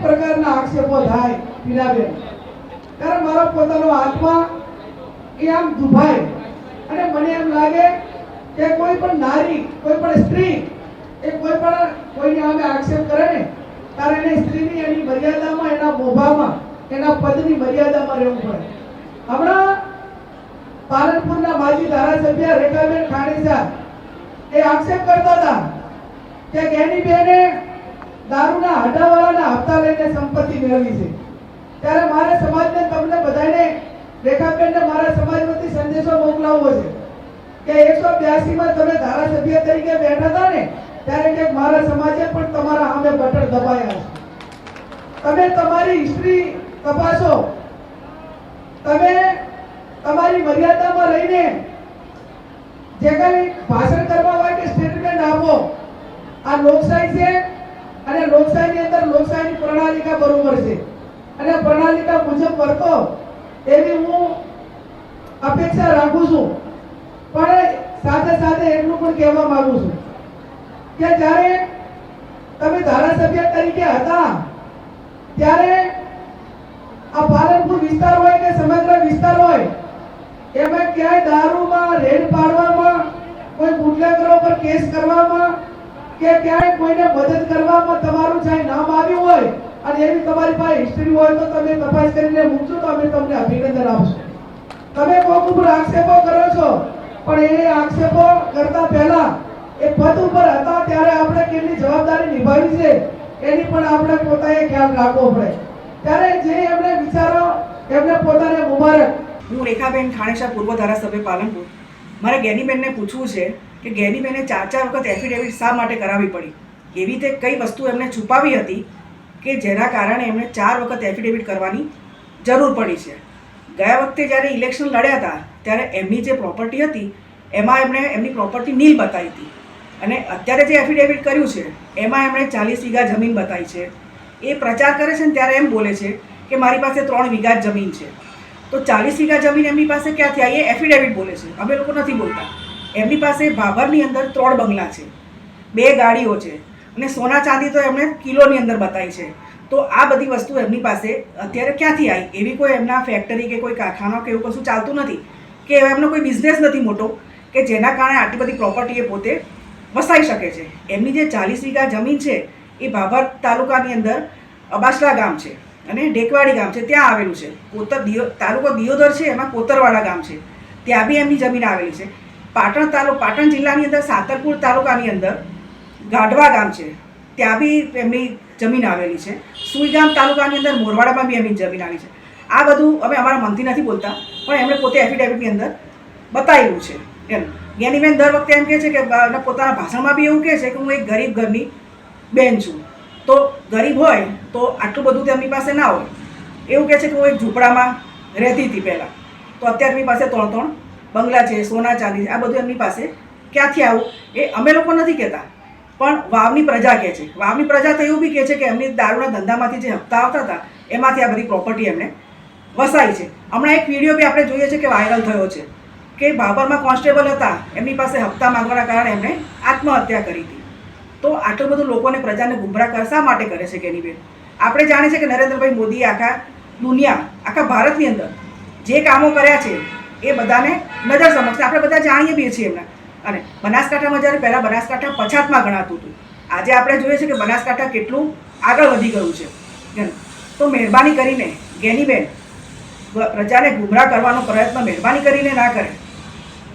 પ્રકારના આક્ષેપો થાય પીનાબેન, ત્યારે મારો પોતાનો આત્મા એ આમ દુભાય અને મને એમ લાગે કે કોઈ પણ નારી, કોઈ પણ સ્ત્રી એ કોઈની સામે આક્ષેપ કરે ને ત્યારે એને સ્ત્રીની એની મર્યાદામાં, એના મોભામાં, એના પદની મર્યાદામાં રહેવું પડે. હમણાં પાલનપુરના માજી ધારાસભ્ય રેખાબેન ખાણીસા એ આક્ષેપ કરતા હતા કે ગેનીબેને દારૂના હટાવાળાના હપ્તા લઈને સંપત્તિ મેળવી છે. ત્યારે મારા સમાજને, તમને બધાને, રેખાબેનને મારા સમાજ વતી સંદેશો મોકલાવવો છે કે 182 માં તમે ધારાસભ્ય તરીકે બેઠા હતા ને ત્યારે કે મારા સમાજે પણ તમારા સામે બટન દબાયા છે. તમે તમારી હિસ્ટ્રી તપાસો, તમે તમારી મર્યાદામાં રહીને જે કઈ ભાષણ કરવા હોય કે સ્ટેટમેન્ટ આપો. આ લોકશાહી છે અને લોકશાહીની અંદર લોકશાહીની પ્રણાલિકા બરોબર છે અને પ્રણાલિકા મુજબ વર્તો એવી હું અપેક્ષા રાખું છું. પણ સાથે સાથે એટલું પણ કહેવા માંગુ છું કે જ્યારે તમે ધારાસભ્ય તરીકે હતા ત્યારે આ પાલનપુર વિસ્તાર હોય કે સમગ્ર વિસ્તાર હોય એમાં ક્યાંય દારૂમાં રેડ પાડવામાં, કોઈ બુટલેગરો પર કેસ કરવામાં કે ક્યાંય કોઈને મદદ કરવામાં તમારું ચાહે નામ આવ્યું હોય અને એવી તમારી પાસે હિસ્ટ્રી હોય તો તમે તપાસ કરીને મૂકજો તો અમે તમને અભિનંદન આપશું. તમે કોક ઉપર આક્ષેપો કરો છો પણ એ આક્ષેપો કરતા પહેલા એ પદ ઉપર હતા ત્યારે આપણે કેટલી જવાબદારી નિભાવી છે એની પણ આપણે પોતાએ ખ્યાલ રાખવો પડે. ત્યારે જે એમને વિચારો એમને પોતાને મુબારક. હું રેખાબેન ખાણેસા, પૂર્વ ધારાસભ્ય પાલનપુર. મારે ગેનીબેનને પૂછવું છે કે ગેનીબેને 4 વખત એફિડેવિટ શા માટે કરાવવી પડી? એવી રીતે કઈ વસ્તુ એમને છુપાવી હતી કે જેના કારણે એમને 4 વખત એફિડેવિટ કરવાની જરૂર પડી છે? ગયા વખતે જ્યારે ઇલેક્શન લડ્યા હતા ત્યારે એમની જે પ્રોપર્ટી હતી એમાં એમણે એમની પ્રોપર્ટી નીલ બતાવી હતી અને અત્યારે જે એફિડેવિટ કર્યું છે એમાં એમણે 40 વીઘા જમીન બતાવી છે. એ પ્રચાર કરે છે ને ત્યારે એમ બોલે છે કે મારી પાસે 3 વીઘા જમીન છે. તો 40 વીઘા જમીન એમની પાસે ક્યાંથી આવી? એ એફિડેવિટ બોલે છે, અમે લોકો નથી બોલતા. એમની પાસે ભાભરની અંદર 3 બંગલા છે, 2 ગાડીઓ છે અને સોના ચાંદી તો એમણે કિલોની અંદર બતાવી છે. તો આ બધી વસ્તુ એમની પાસે અત્યારે ક્યાંથી આવી? એવી કોઈ એમના ફેક્ટરી કે કોઈ કારખાના કે એવું કશું ચાલતું નથી કે એમનો કોઈ બિઝનેસ નથી મોટો કે જેના કારણે આટલી બધી પ્રોપર્ટી એ પોતે વસાઈ શકે છે. એમની જે 40 વીઘા જમીન છે એ ભાભર તાલુકાની અંદર અબાસડા ગામ છે અને ઢેકવાડી ગામ છે, ત્યાં આવેલું છે. તાલુકો દિયોદર છે, એમાં કોતરવાડા ગામ છે, ત્યાં બી એમની જમીન આવેલી છે. પાટણ જિલ્લાની અંદર સાતરપુર તાલુકાની અંદર ગાઢવા ગામ છે, ત્યાં બી એમની જમીન આવેલી છે. સુઈગામ તાલુકાની અંદર મોરવાડામાં બી એમની જમીન આવી છે. આ બધું અમે અમારા મનથી નથી બોલતા પણ એમણે પોતે એફિડેવિટની અંદર બતાવેલું છે. એમ ગેનીબેન દર વખતે એમ કહે છે કે પોતાના ભાષણમાં બી એવું કહે છે કે હું એક ગરીબ ઘરની બેન છું. તો ગરીબ હોય તો આટલું બધું તેમની પાસે ના હોય. એવું કહે છે કે હું એક ઝૂંપડામાં રહેતી હતી પહેલાં, તો અત્યારે એમની પાસે 3 બંગલા છે, સોના ચાંદી છે. આ બધું એમની પાસે ક્યાંથી આવું એ અમે લોકો નથી કહેતા પણ વાવની પ્રજા કહે છે. વાવની પ્રજા તો એવું બી કહે છે કે એમની દારૂના ધંધામાંથી જે હપ્તા આવતા હતા એમાંથી આ બધી પ્રોપર્ટી એમને વસાઈ છે. હમણાં એક વિડીયો બી આપણે જોઈએ છે કે વાયરલ થયો છે કે ભાભરમાં કોન્સ્ટેબલ હતા, એમની પાસે હપ્તા માંગવાના કારણે એમણે આત્મહત્યા કરી હતી. તો આટલું બધું લોકોને, પ્રજાને ગુમરાહ શા માટે કરે છે ગેનીબેન? આપણે જાણીએ છીએ કે નરેન્દ્રભાઈ મોદીએ આખા દુનિયા, આખા ભારતની અંદર જે કામો કર્યા છે એ બધાને નજર સમક્ષ આપણે બધા જાણીએ બી છીએ એમના. અને બનાસકાંઠામાં જ્યારે પહેલાં બનાસકાંઠા પછાતમાં ગણાતું હતું, આજે આપણે જોઈએ છીએ કે બનાસકાંઠા કેટલું આગળ વધી ગયું છે. તો મહેરબાની કરીને ગેનીબેન પ્રજાને ગુમરાહ કરવાનો પ્રયત્ન મહેરબાની કરીને ના કરે.